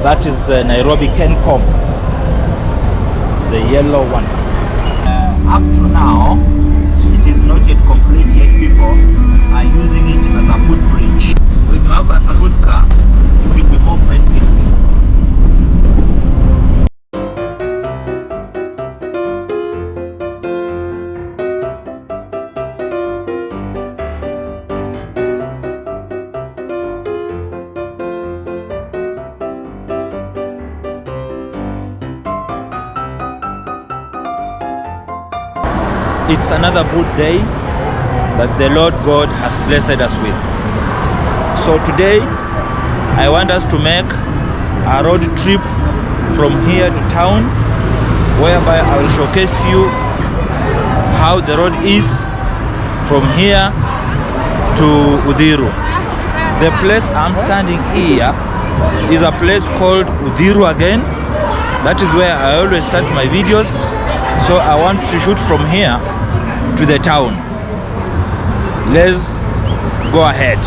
That is the Nairobi Kencom, the yellow one. Up to now, it is not yet complete yet. People are using it as a footbridge. When you have a good car, it will be more friendly. It's another good day that the Lord God has blessed us with. So today, I want us to make a road trip from here to town, whereby I will showcase you how the road is from here to Uthiru. The place I'm standing here is a place called Uthiru again. That is where I always start my videos. So I want to shoot from here to the town. Let's go ahead.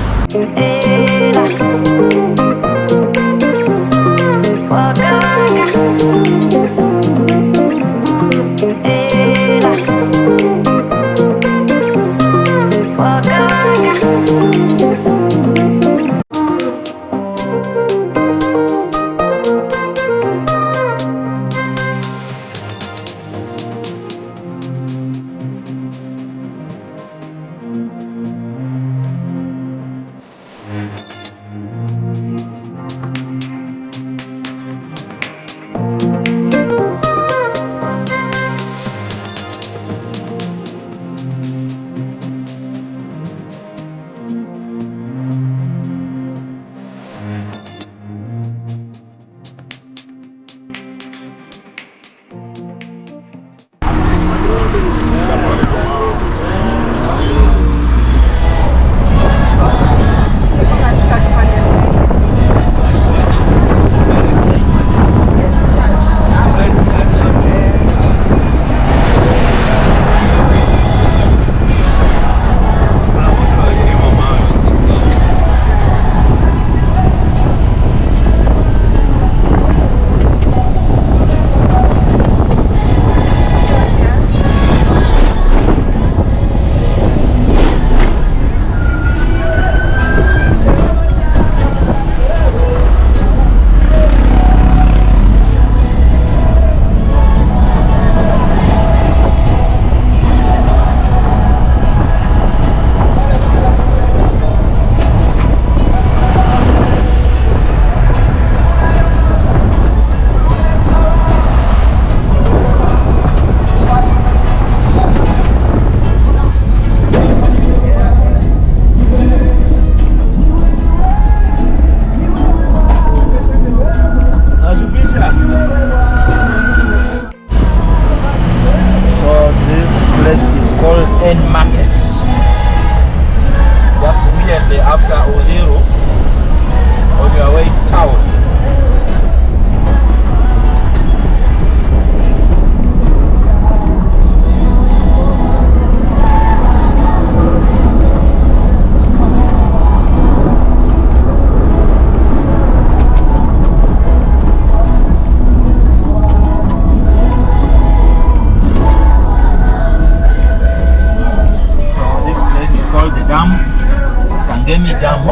Kangemi Dam,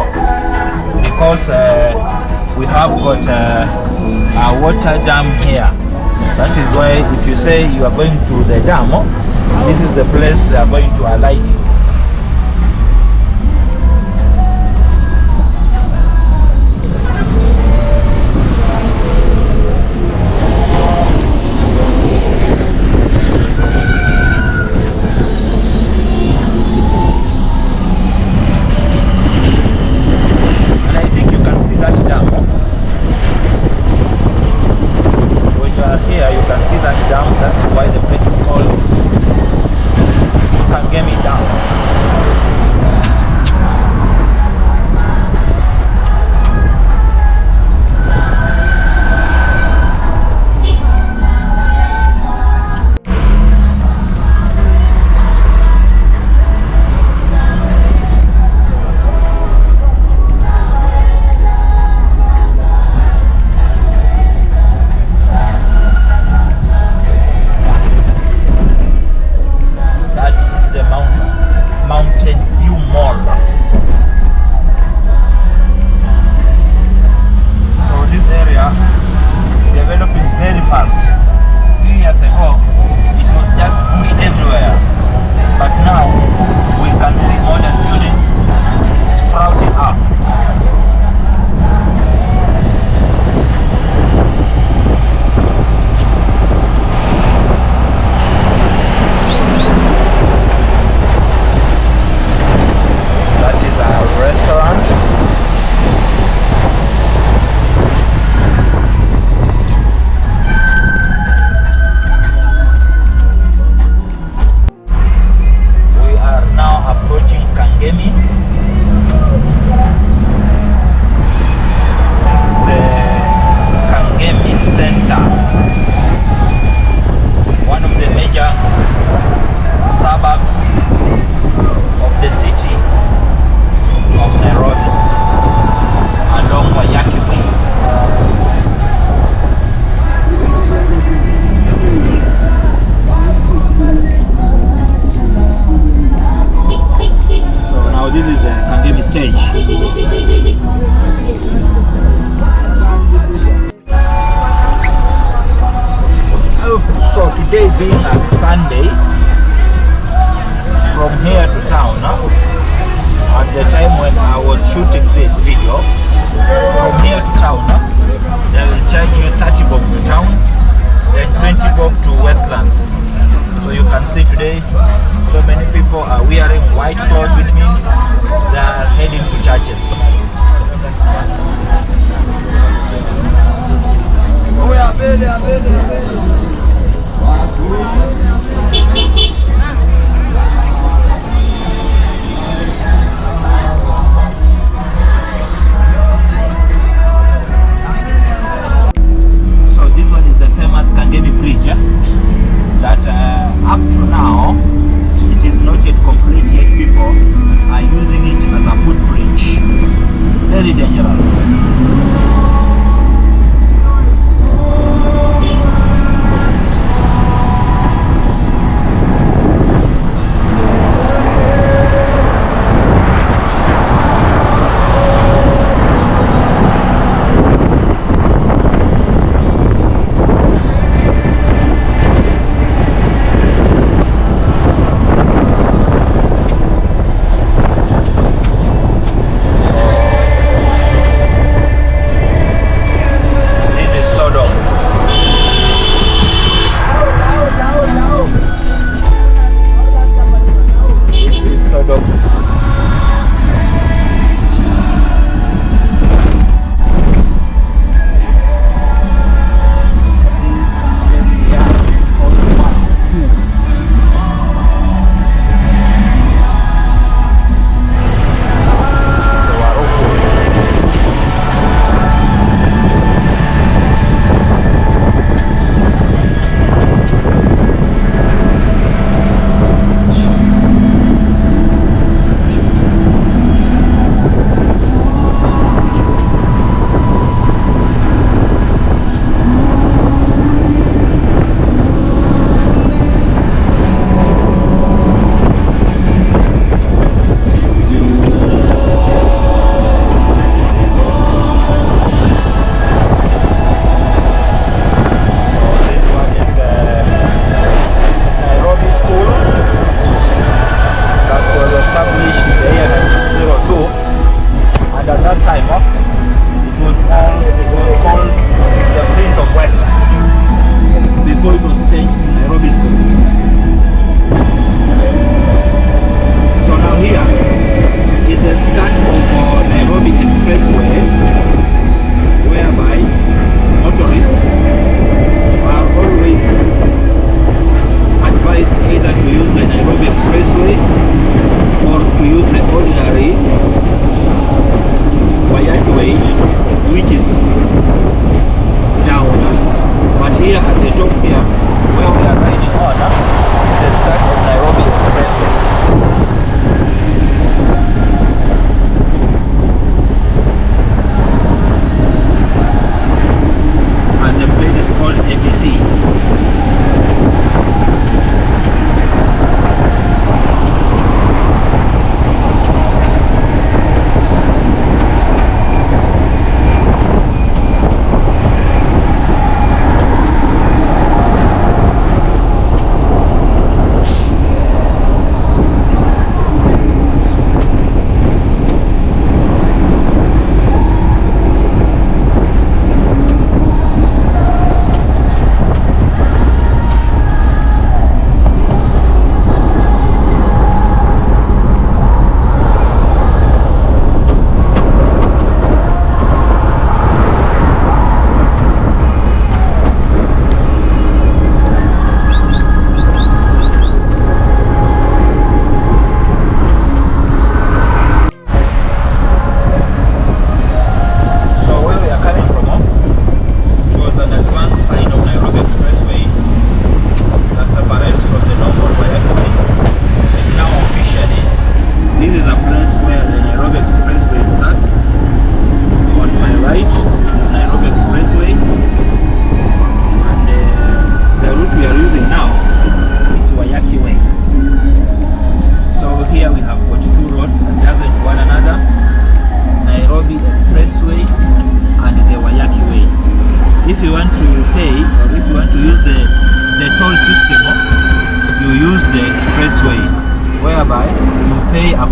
because we have got a water dam here. That is why if you say you are going to the dam, this is the place they are going to alight. Here you can see that dam. That's why the place is called Kangemi Dam. Mountain View Mall. So this area is developing very fast. A few years ago, it was just bush everywhere. But now, we can see modern buildings sprouting up. That is a restaurant. We are now approaching Kangemi. This is the Kangemi Center, one of the major suburbs of the city of Nairobi, along Wayaki Way. So now this is the Kangemi stage. So today being a Sunday, from here to town, at the time when I was shooting this video, from here to town, they will charge you 30 bob to town, then 20 bob to Westlands. So you can see today, so many people are wearing white clothes, which means they are heading to churches. So this one is the famous Kangemi Bridge, that up to now it is not yet complete, yet people are using it as a footbridge. Very dangerous.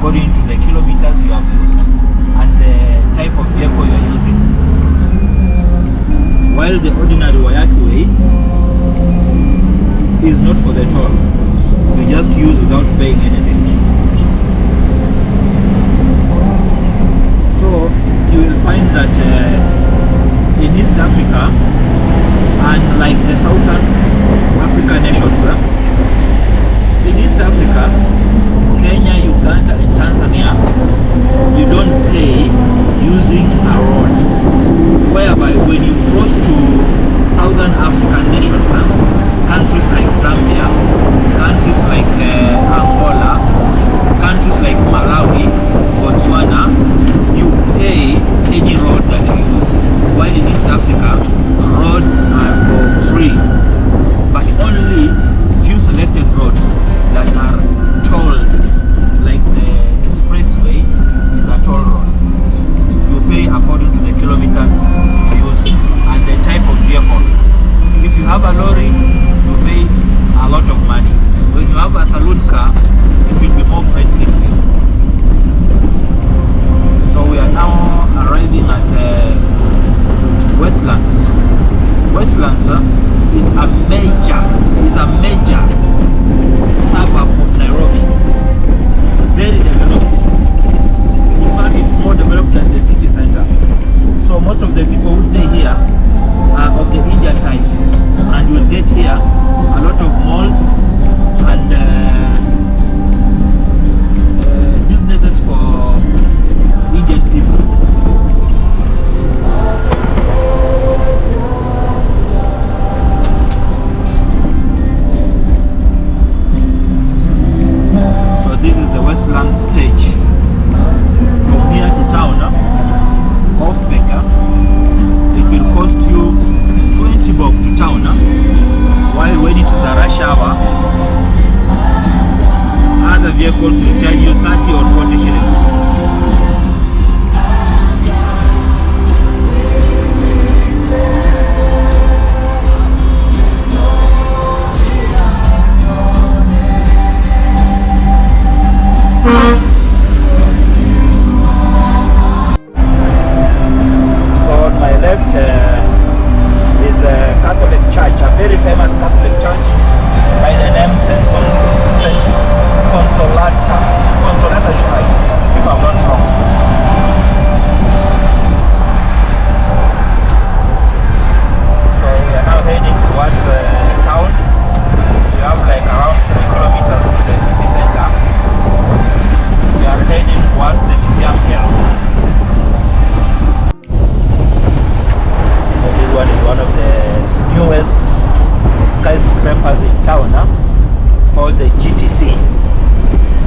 according to the kilometers you have used and the type of vehicle you are using. While the ordinary Wayaki way is not for the toll. You just use without paying anything. So you will find that in East Africa and like the Southern African nations, in East Africa, Kenya, Uganda and Tanzania, you don't pay using a road, whereby when you cross to Southern African nations, countries like Zambia, countries like Angola, countries like Malawi, Botswana, you pay any road that you use. While in East Africa, roads are for free, but only few selected roads that are tolled, like the expressway is a toll road. You pay according to the kilometers used and the type of vehicle. If you have a lorry, you pay a lot of money. When you have a saloon car, it will be more friendly to you. So we are now arriving at Westlands. Westlands is a major suburb of Nairobi. Very developed. In fact, it's more developed than the city center. So most of the people who stay here are of the Indian types, and you will get here a lot of malls and businesses for Indian people. So this is the Westlands stage. From here to town, off Becca, it will cost you 20 bob to town, while when it is a rush hour, other vehicles will charge you 30 or 40 shillings. So on my left is a Catholic church, a very famous Catholic church by the name St. Consolata Shrine, if I'm not wrong. So we are now heading towards town. We have like around 3 kilometers to the city center. We are heading towards the museum here. This one is one of the newest skyscrapers in town, called the GTC,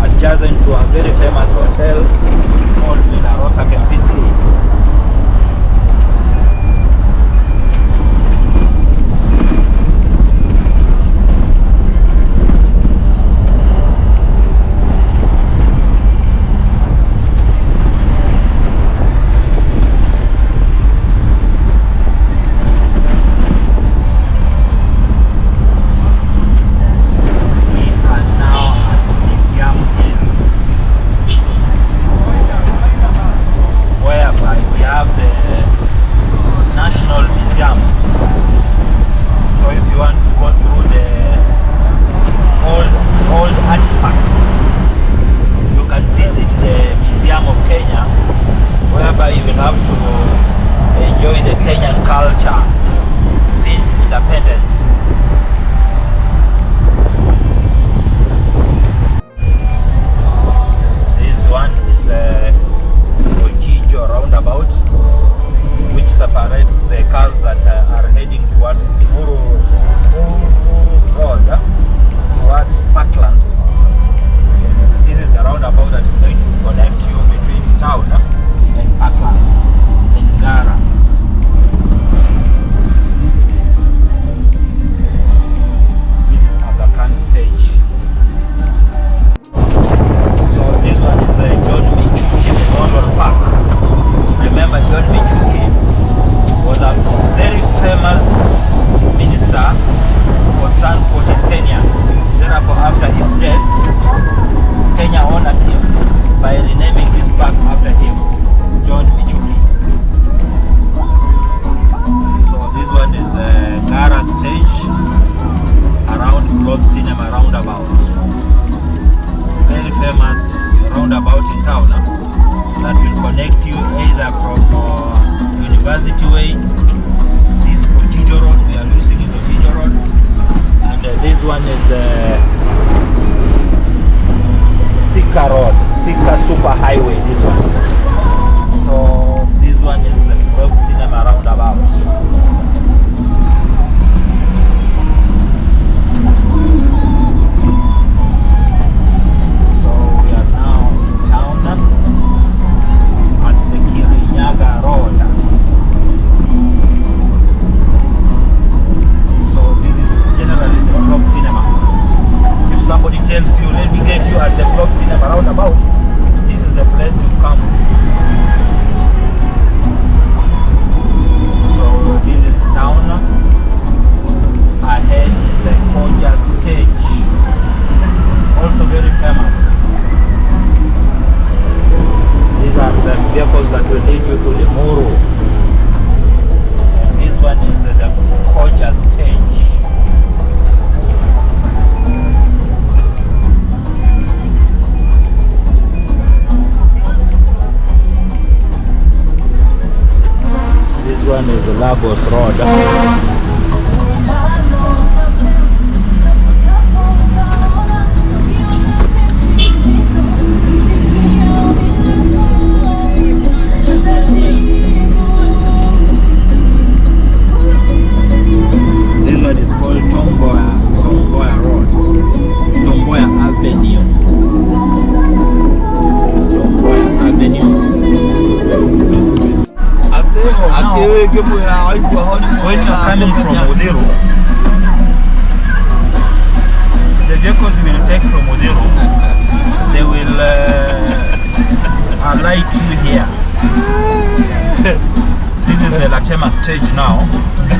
adjacent to a very famous hotel called Villa Rosa Kempinski. Where town that will connect you either from University Way. This Uthiru road we are using is Uthiru road, and this one is Thika road, Thika super highway. This one. So this one is the Globe Cinema roundabout. Lagos Road. This one is called Tomboya Road, Tomboya Avenue. It's Tomboya Avenue. When you're coming from Uthiru, the vehicles will take from Uthiru, they will alight you here. This is the Latema stage now,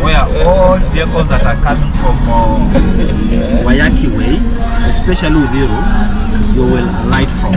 where all vehicles that are coming from Wayaki Way, especially Uthiru, you will alight from.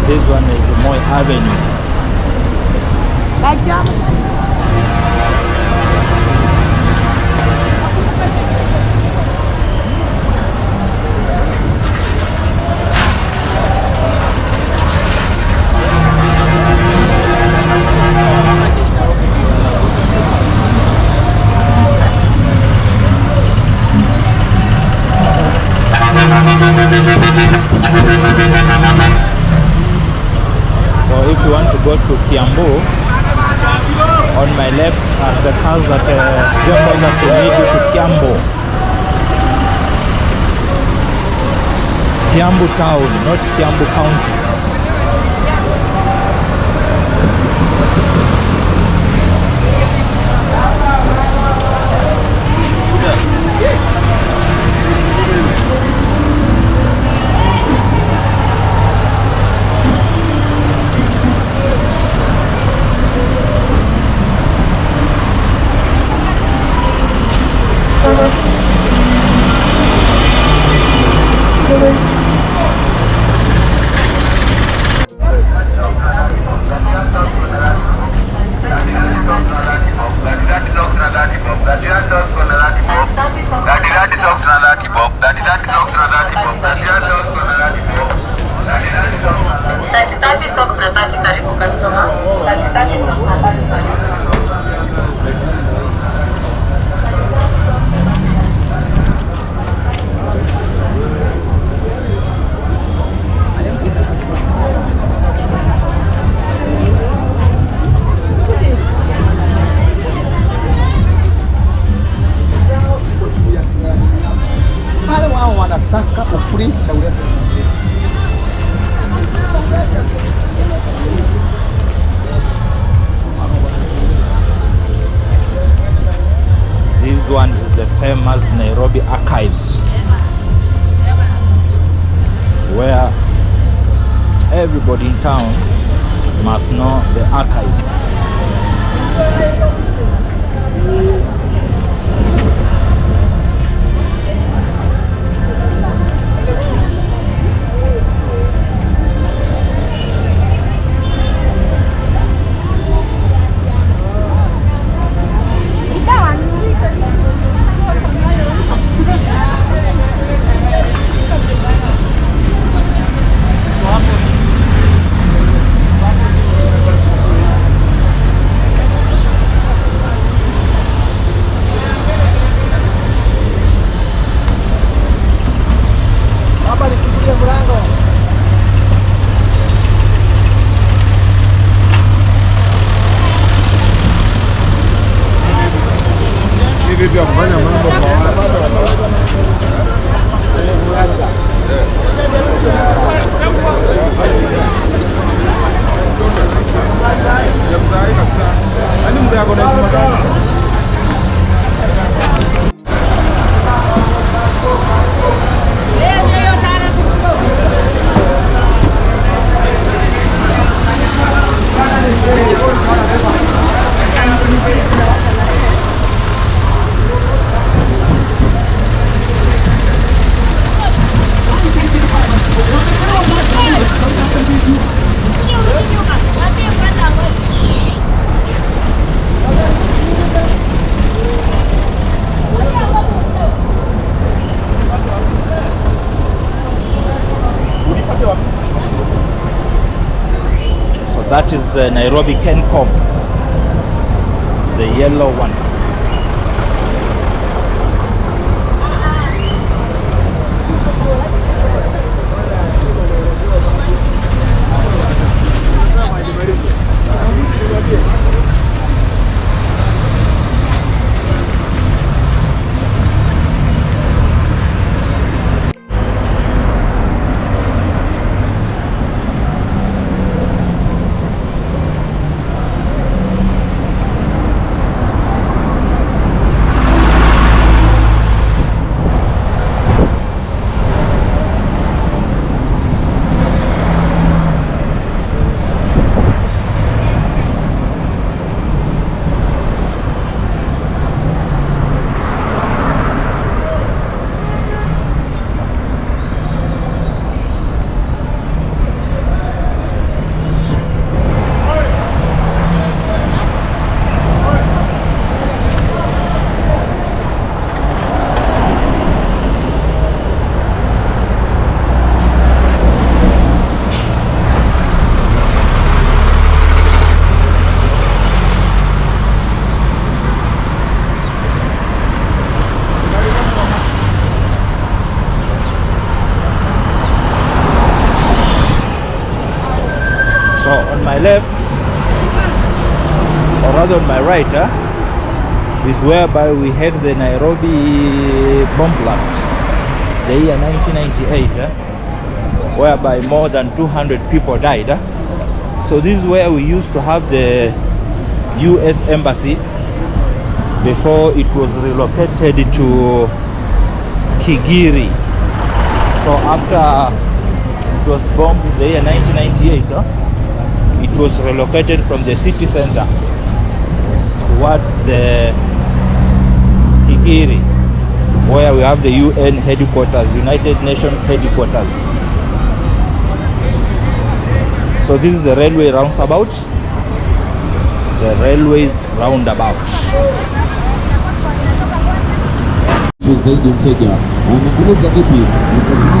This one is Moi Avenue. So if you want to go to Kiambu, on my left are the cars that vehicles that will lead you to Kiambu. Kiambu town, not Kiambu county. Nairobi archives, where everybody in town must know the archives. That is the Nairobi Kencom, the yellow one. So on my left, or rather on my right, is whereby we had the Nairobi bomb blast, the year 1998, whereby more than 200 people died. So this is where we used to have the US Embassy before it was relocated to Kangemi. So after it was bombed in the year 1998, it was relocated from the city center towards the Kangemi, where we have the UN headquarters, United Nations headquarters. So this is the railway roundabout. The railways roundabout.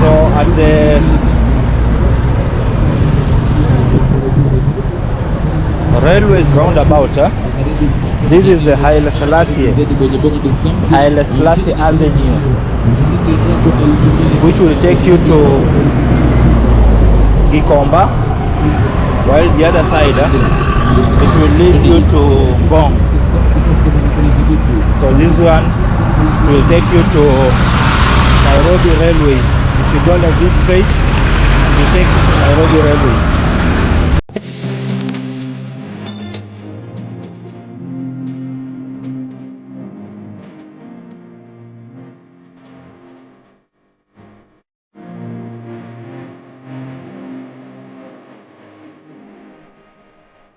So at the railways roundabout, this is the Haile Selassie Avenue, which will take you to Gikomba, while the other side it will lead you to Ngong. So this one will take you to Nairobi Railways. If you go like this straight, it will take you to Nairobi Railways.